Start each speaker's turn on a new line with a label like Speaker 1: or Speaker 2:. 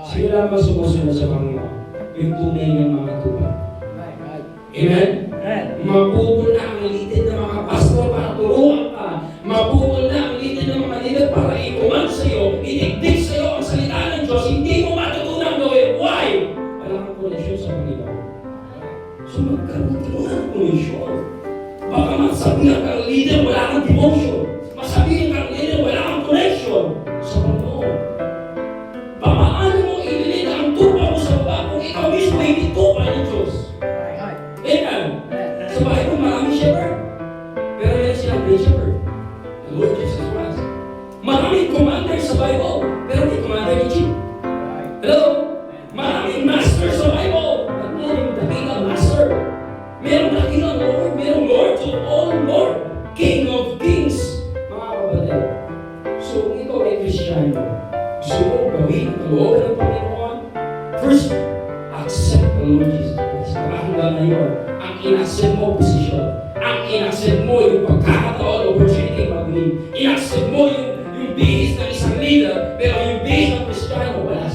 Speaker 1: Sino lang ba sumusunod sa Panginoon? Yung tunay ng mga tupad. Amen? Mapupul na ang litid ng mga pastor para turuan ka. Mapupul na ang litid ng mga leader para ikuman sa iyo, idigdig sa iyo ang salita ng Diyos. Hindi mo matutunan gawin. Why? Wala kang koneksyon sa Panginoon. So magkaroon ka ng koneksyon. Baka masabihan kang leader, wala kang devotion. Masabihan kang leader, wala kang connection sa Panginoon. Paano mo ililid ang tupa mo sa baba kung ikaw mismo hindi tupa ng Diyos? Amen. Sa Bible, maraming shepherd. Pero yan silang great shepherd. The Lord Jesus Christ. Maraming commander sa Bible. Pero hindi commander ni chief. Hello? Maraming master sa Bible. At meron dakilang master. Meron dakilang Lord. Meron Lord to all Lord. King of kings. Mga kapatid. So kung ikaw ay Kristiyano, gusto mo gawin ang kalooban ng Panginoon, first, accept the Lord Jesus Christ. Hanggang ngayon, ang in-accept mo posisyon, ang in-accept mo yung pagkakataon, opportunity mag-lead, in-accept mo yung bihis ng isang leader, pero yung bihis ng Kristiyano, wala